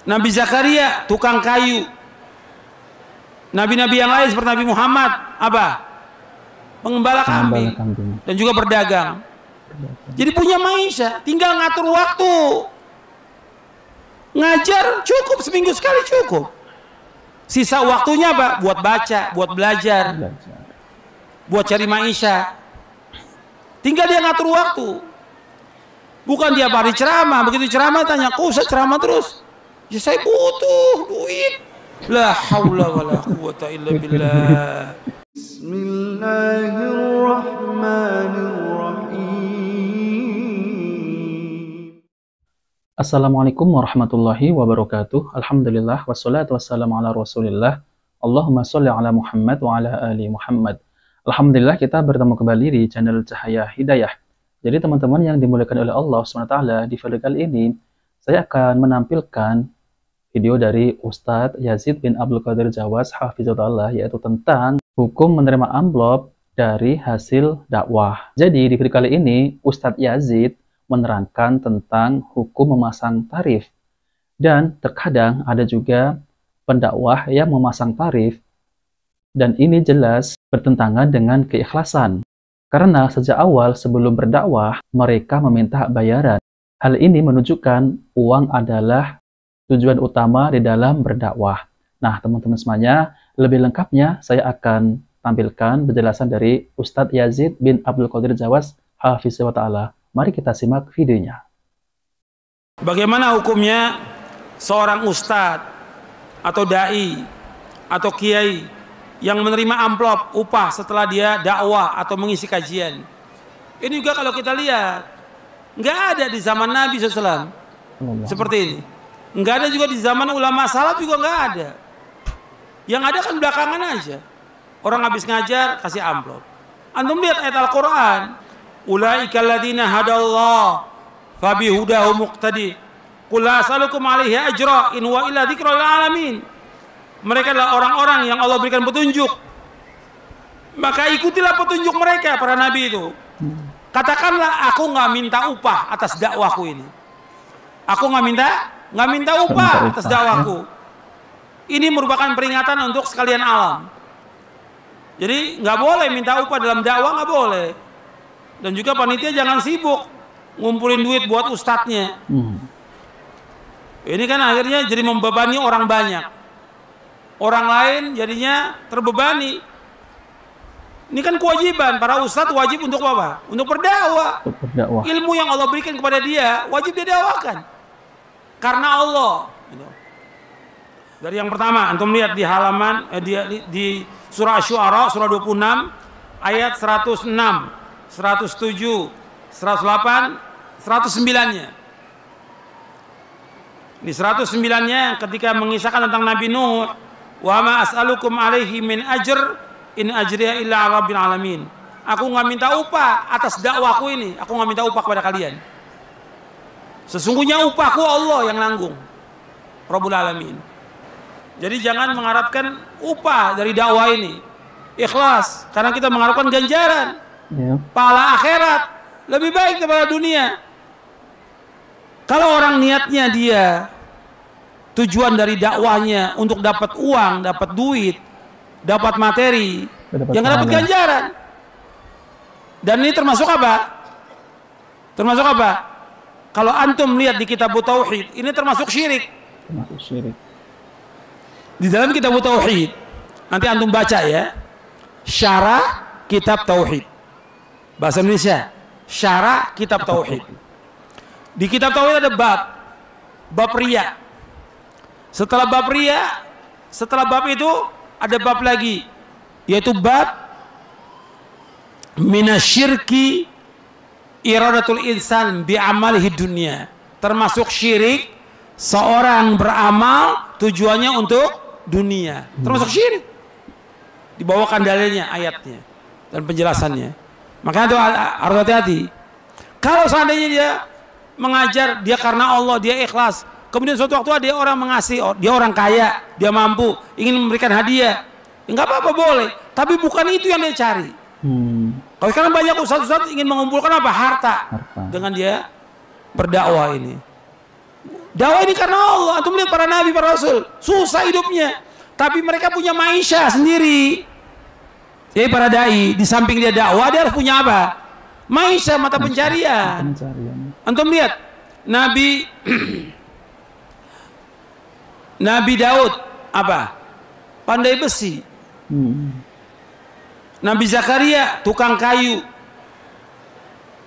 Nabi Zakaria tukang kayu. Nabi-nabi yang lain seperti Nabi Muhammad apa? Pengembala kambing. Dan juga berdagang. Jadi punya maisha, tinggal ngatur waktu. Ngajar cukup seminggu sekali cukup. Sisa waktunya apa? Buat baca, buat belajar, buat cari maisha. Tinggal dia ngatur waktu. Bukan tiap hari ceramah, begitu ceramah tanya, kok Ustaz ceramah terus? Ya saya butuh duit. La haula wala quwata illa billah. Bismillahirrahmanirrahim. Assalamualaikum warahmatullahi wabarakatuh. Alhamdulillah wassalatu wassalamu ala Rasulillah. Allahumma sholli ala Muhammad wa ala ali Muhammad. Alhamdulillah kita bertemu kembali di channel Cahaya Hidayah. Jadi teman-teman yang dimuliakan oleh Allah SWT, di video kali ini saya akan menampilkan video dari Ustadz Yazid bin Abdul Qadir Jawas Hafizahullah, yaitu tentang hukum menerima amplop dari hasil dakwah. Jadi di video kali ini Ustadz Yazid menerangkan tentang hukum memasang tarif. Dan terkadang ada juga pendakwah yang memasang tarif, dan ini jelas bertentangan dengan keikhlasan. Karena sejak awal sebelum berdakwah mereka meminta bayaran. Hal ini menunjukkan uang adalah tujuan utama di dalam berdakwah. Nah, teman-teman semuanya, lebih lengkapnya saya akan tampilkan penjelasan dari Ustadz Yazid bin Abdul Qadir Jawas Hafizahullah Ta'ala. Mari kita simak videonya. Bagaimana hukumnya seorang ustadz atau dai atau kiai yang menerima amplop upah setelah dia dakwah atau mengisi kajian? Ini juga kalau kita lihat nggak ada di zaman Nabi SAW seperti ini. Nggak ada juga di zaman ulama salaf, juga nggak ada. Yang ada kan belakangan aja. Orang habis ngajar kasih amplop. Antum lihat ayat Al-Quran, ulaika alladzina hadallah fabihudahu muqtadi qul la as'alukum alaihi ajra in huwa illa dzikra lil alamin. Mereka adalah orang-orang yang Allah berikan petunjuk, maka ikutilah petunjuk mereka, para nabi itu. Katakanlah, aku nggak minta upah atas dakwahku ini. Aku nggak minta upah atas dakwaku. Ini merupakan peringatan untuk sekalian alam. Jadi nggak boleh minta upah dalam dakwah, nggak boleh. Dan juga panitia jangan sibuk ngumpulin duit buat ustadznya. Ini kan akhirnya jadi membebani orang banyak. Orang lain jadinya terbebani. Ini kan kewajiban para ustadz, wajib untuk apa? Untuk berdakwah. Ilmu yang Allah berikan kepada dia wajib dia dakwakan. Karena Allah. Dari yang pertama, antum lihat di halaman di surah Asy-Syu'ara surah 26 ayat 106, 107, 108, 109-nya. Di 109-nya ketika mengisahkan tentang Nabi Nuh, wa ma as'alukum alaihi min ajr in ajriya illa 'ala rabbil alamin. Aku nggak minta upah atas dakwahku ini, aku nggak minta upah kepada kalian. Sesungguhnya upahku Allah yang nanggung, Rabbul Alamin. Jadi jangan mengharapkan upah dari dakwah ini. Ikhlas, karena kita mengharapkan ganjaran, pahala akhirat lebih baik daripada dunia. Kalau orang niatnya dia, tujuan dari dakwahnya untuk dapat uang, dapat duit, dapat materi, yang dapat ganjaran. Dan ini termasuk apa? Termasuk apa? Kalau antum lihat di kitab Tauhid, ini termasuk syirik. Termasuk syirik. Di dalam kitab Tauhid, nanti antum baca ya, syarah kitab Tauhid. Bahasa Indonesia, syarah kitab Tauhid. Di kitab Tauhid ada bab riya. Setelah bab riya, setelah bab itu ada bab lagi, yaitu bab minasyirki iradatul insan bi'amalihi dunya. Termasuk syirik seorang beramal tujuannya untuk dunia. Termasuk syirik. Dibawakan dalilnya, ayatnya dan penjelasannya. Makanya itu harus hati-hati. Kalau seandainya dia mengajar, dia karena Allah, dia ikhlas, kemudian suatu waktu dia orang mengasih, dia orang kaya, dia mampu, ingin memberikan hadiah, ya nggak apa-apa, boleh. Tapi bukan itu yang dia cari. Kalau sekarang banyak ustadz ingin mengumpulkan apa? Harta. Dengan dia berdakwah ini. Dakwah ini karena Allah. Antum lihat para nabi, para rasul, susah hidupnya, tapi mereka punya maisha sendiri. Jadi para dai, di samping dia dakwah, dia harus punya apa? Maisha, mata pencarian. Antum lihat Nabi Nabi Daud apa? Pandai besi. Nabi Zakaria tukang kayu.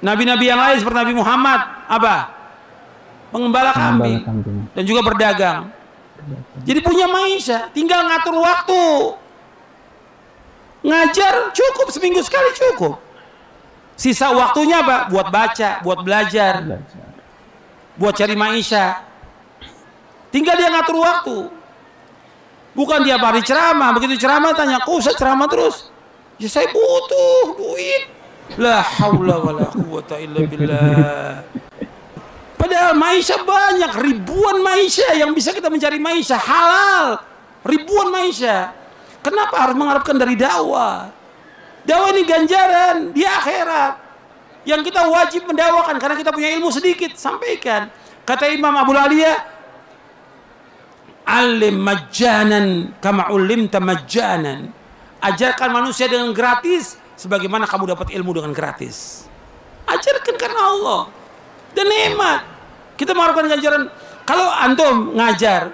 Nabi-nabi yang lain seperti Nabi Muhammad apa? Pengembala kambing dan juga berdagang. Jadi punya maisha, tinggal ngatur waktu. Ngajar cukup seminggu sekali cukup. Sisa waktunya apa? Buat baca, buat belajar, buat cari maisha. Tinggal dia ngatur waktu. Bukan dia hari ceramah, begitu ceramah tanya, kok Ustaz ceramah terus? Ya saya butuh duit. La haula wala quwata illa billah. Padahal maisha banyak, ribuan maisha yang bisa kita mencari maisha halal. Ribuan maisha. Kenapa harus mengharapkan dari dakwah? Dakwah ini ganjaran di akhirat. Yang kita wajib mendakwakan karena kita punya ilmu sedikit, sampaikan. Kata Imam Abu Aliyah, alim majjanan kama ulimta majjanan. Ajarkan manusia dengan gratis sebagaimana kamu dapat ilmu dengan gratis. Ajarkan karena Allah dan nikmat. Kita mengharapkan ganjaran. Kalau antum ngajar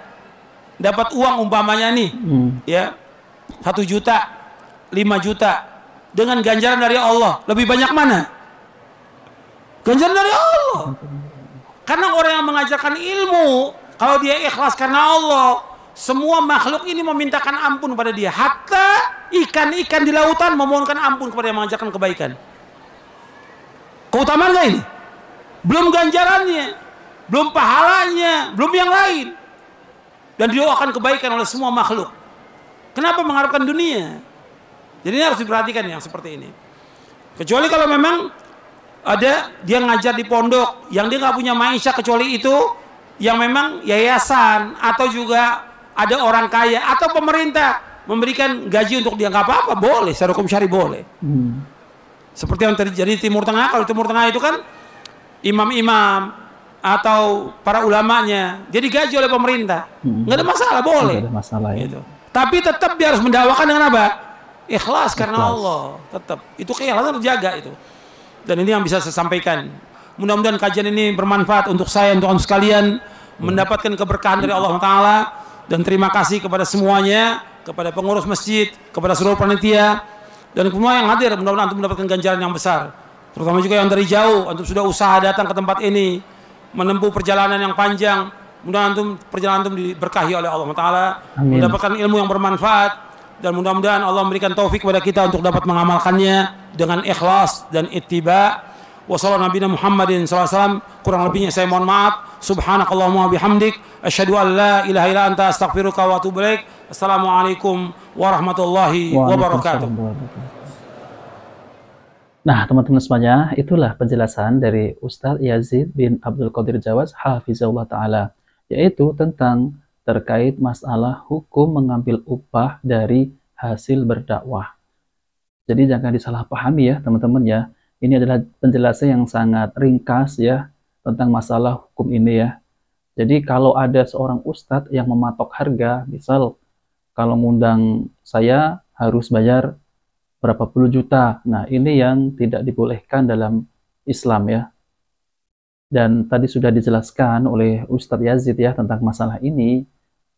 dapat uang umpamanya nih, ya 1 juta, 5 juta dengan ganjaran dari Allah, lebih banyak mana? Ganjaran dari Allah. Karena orang yang mengajarkan ilmu, kalau dia ikhlas karena Allah, semua makhluk ini memintakan ampun pada dia. Hatta ikan-ikan di lautan memohonkan ampun kepada yang mengajarkan kebaikan. Keutamaan gak ini? Belum ganjarannya, belum pahalanya, belum yang lain. Dan didoakan kebaikan oleh semua makhluk. Kenapa mengharapkan dunia? Jadi ini harus diperhatikan yang seperti ini. Kecuali kalau memang ada dia ngajar di pondok yang dia nggak punya maisha kecuali itu, yang memang yayasan atau juga ada orang kaya atau pemerintah memberikan gaji untuk dia, nggak apa-apa, boleh, secara hukum syari boleh. Seperti yang terjadi di Timur Tengah. Kalau Timur Tengah itu kan imam-imam atau para ulamanya jadi gaji oleh pemerintah, nggak ada masalah, boleh. Nggak ada masalah ya. Gitu. Tapi tetap dia harus mendakwakan dengan apa? Ikhlas karena Allah. Tetap itu keikhlasan terjaga itu. Dan ini yang bisa saya sampaikan. Mudah-mudahan kajian ini bermanfaat untuk saya, untuk antum sekalian, mendapatkan keberkahan dari Allah Taala. Dan terima kasih kepada semuanya, kepada pengurus masjid, kepada seluruh panitia, dan semua yang hadir. Mudah-mudahan antum mendapatkan ganjaran yang besar. Terutama juga yang dari jauh, antum sudah usaha datang ke tempat ini, menempuh perjalanan yang panjang. Mudah-mudahan perjalanan antum diberkahi oleh Allah Taala, mendapatkan ilmu yang bermanfaat, dan mudah-mudahan Allah memberikan taufik kepada kita untuk dapat mengamalkannya dengan ikhlas dan ittiba. Wassalamualaikum Muhammadin SAW. Kurang lebihnya saya mohon maaf. Subhanakallahumma bihamdik, asyhadu an la ilaha illa anta, astaghfiruka wa atubu ilaik. Assalamualaikum warahmatullahi wabarakatuh. Nah, teman-teman semuanya, itulah penjelasan dari Ustadz Yazid bin Abdul Qadir Jawas hafizahullah ta'ala, yaitu tentang terkait masalah hukum mengambil upah dari hasil berdakwah. Jadi jangan disalahpahami ya teman-teman ya. Ini adalah penjelasan yang sangat ringkas ya tentang masalah hukum ini ya. Jadi kalau ada seorang ustadz yang mematok harga, misal kalau ngundang saya harus bayar berapa puluh juta. Nah, ini yang tidak dibolehkan dalam Islam ya. Dan tadi sudah dijelaskan oleh Ustadz Yazid ya tentang masalah ini,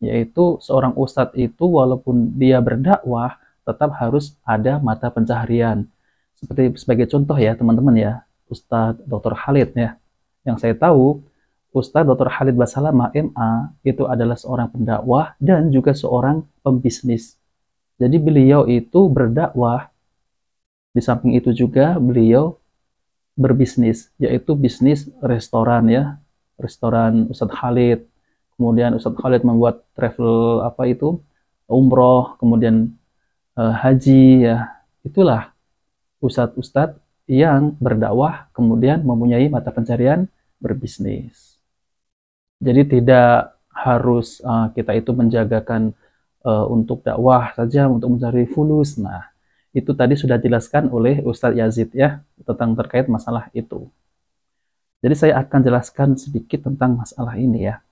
yaitu seorang ustadz itu walaupun dia berdakwah tetap harus ada mata pencaharian. Seperti sebagai contoh ya teman-teman ya, Ustadz Dr. Khalid ya. Yang saya tahu, Ustadz Dr. Khalid Basalamah MA itu adalah seorang pendakwah dan juga seorang pembisnis. Jadi beliau itu berdakwah, di samping itu juga beliau berbisnis, yaitu bisnis restoran ya. Restoran Ustadz Khalid. Kemudian Ustadz Khalid membuat travel umroh, kemudian haji ya. Itulah ustadz-ustadz yang berdakwah kemudian mempunyai mata pencarian berbisnis. Jadi tidak harus kita itu menjagakan untuk dakwah saja, untuk mencari fulus. Nah, itu tadi sudah dijelaskan oleh Ustadz Yazid ya tentang terkait masalah itu. Jadi saya akan jelaskan sedikit tentang masalah ini ya.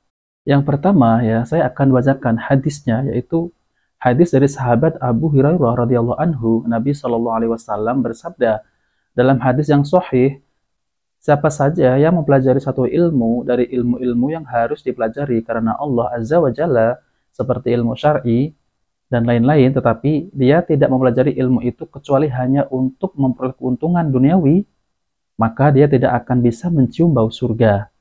Yang pertama ya, saya akan bacakan hadisnya, yaitu hadis dari sahabat Abu Hurairah radhiyallahu anhu. Nabi Shallallahu alaihi wasallam bersabda dalam hadis yang sahih, siapa saja yang mempelajari satu ilmu dari ilmu-ilmu yang harus dipelajari karena Allah Azza wa Jalla, seperti ilmu syar'i dan lain-lain, tetapi dia tidak mempelajari ilmu itu kecuali hanya untuk memperoleh keuntungan duniawi, maka dia tidak akan bisa mencium bau surga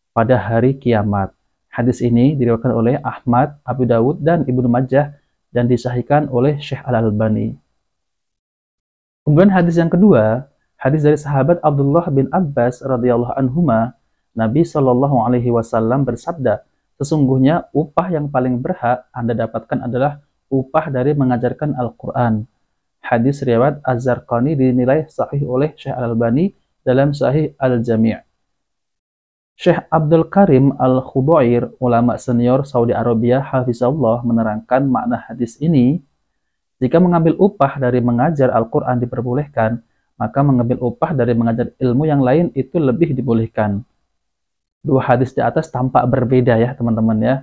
pada hari kiamat. Hadis ini diriwayatkan oleh Ahmad, Abu Dawud, dan Ibnu Majah dan disahihkan oleh Syekh Al-Albani. Kemudian hadis yang kedua, hadis dari sahabat Abdullah bin Abbas radhiyallahu anhuma, Nabi Shallallahu alaihi wasallam bersabda, sesungguhnya upah yang paling berhak Anda dapatkan adalah upah dari mengajarkan Al-Quran. Hadis riwayat Az-Zarqani dinilai sahih oleh Syekh Al-Albani dalam Sahih Al-Jami'. Syekh Abdul Karim Al-Khudair, ulama senior Saudi Arabia hafizahullah, menerangkan makna hadis ini. Jika mengambil upah dari mengajar Al-Quran diperbolehkan, maka mengambil upah dari mengajar ilmu yang lain itu lebih dibolehkan. Dua hadis di atas tampak berbeda ya teman-teman ya.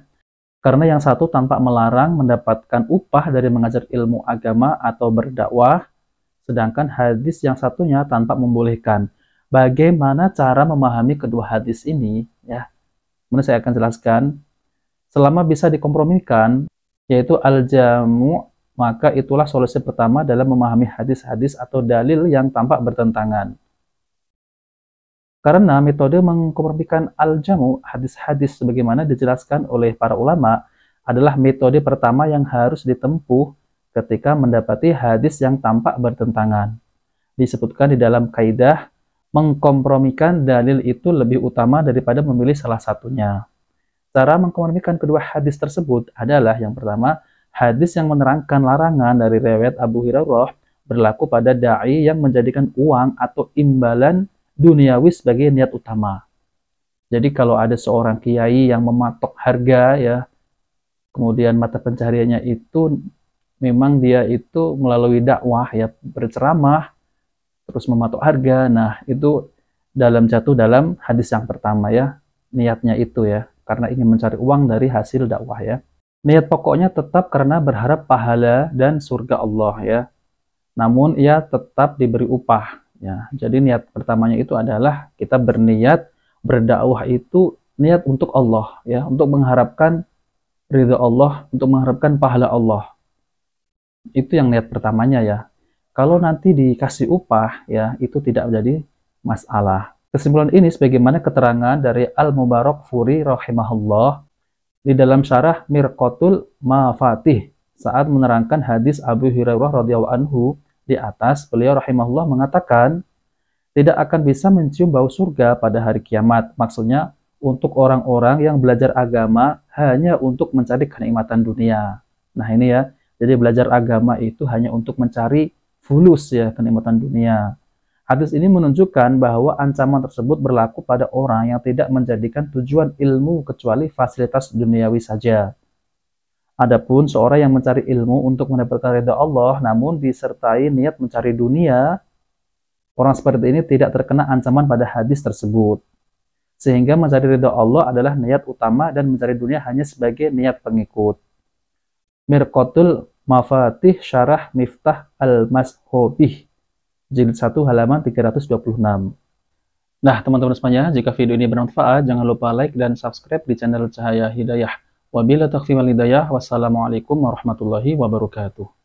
Karena yang satu tampak melarang mendapatkan upah dari mengajar ilmu agama atau berdakwah, sedangkan hadis yang satunya tampak membolehkan. Bagaimana cara memahami kedua hadis ini ya? Kemudian saya akan jelaskan. Selama bisa dikompromikan, yaitu al-jamu', maka itulah solusi pertama dalam memahami hadis-hadis atau dalil yang tampak bertentangan. Karena metode mengkompromikan al-jamu', hadis-hadis sebagaimana dijelaskan oleh para ulama, adalah metode pertama yang harus ditempuh ketika mendapati hadis yang tampak bertentangan. Disebutkan di dalam kaidah, mengkompromikan dalil itu lebih utama daripada memilih salah satunya. Cara mengkompromikan kedua hadis tersebut adalah yang pertama, hadis yang menerangkan larangan dari riwayat Abu Hurairah berlaku pada da'i yang menjadikan uang atau imbalan duniawi sebagai niat utama. Jadi kalau ada seorang kiai yang mematok harga ya, kemudian mata pencahariannya itu memang dia itu melalui dakwah ya, berceramah, terus mematok harga. Nah, itu jatuh dalam hadis yang pertama ya. Niatnya itu ya, karena ingin mencari uang dari hasil dakwah ya. Niat pokoknya tetap karena berharap pahala dan surga Allah ya. Namun ia tetap diberi upah ya. Jadi niat pertamanya itu adalah kita berniat berdakwah itu niat untuk Allah ya, untuk mengharapkan ridha Allah, untuk mengharapkan pahala Allah. Itu yang niat pertamanya ya. Kalau nanti dikasih upah, ya itu tidak menjadi masalah. Kesimpulan ini sebagaimana keterangan dari Al-Mubarakfuri rahimahullah di dalam syarah Mirqatul Mafatih saat menerangkan hadis Abu Hurairah radhiyallahu anhu di atas. Beliau rahimahullah mengatakan, tidak akan bisa mencium bau surga pada hari kiamat. Maksudnya untuk orang-orang yang belajar agama hanya untuk mencari kenikmatan dunia. Nah ini ya, jadi belajar agama itu hanya untuk mencari fulus ya, kenikmatan dunia. Hadis ini menunjukkan bahwa ancaman tersebut berlaku pada orang yang tidak menjadikan tujuan ilmu kecuali fasilitas duniawi saja. Adapun seorang yang mencari ilmu untuk mendapatkan ridha Allah namun disertai niat mencari dunia, orang seperti ini tidak terkena ancaman pada hadis tersebut. Sehingga mencari ridha Allah adalah niat utama dan mencari dunia hanya sebagai niat pengikut. Mirqatul Mafatih Syarah Miftah Al-Mashobih jilid 1 halaman 326. Nah teman-teman semuanya, jika video ini bermanfaat jangan lupa like dan subscribe di channel Cahaya Hidayah. Wabillahi taufiq wal hidayah. Wassalamualaikum warahmatullahi wabarakatuh.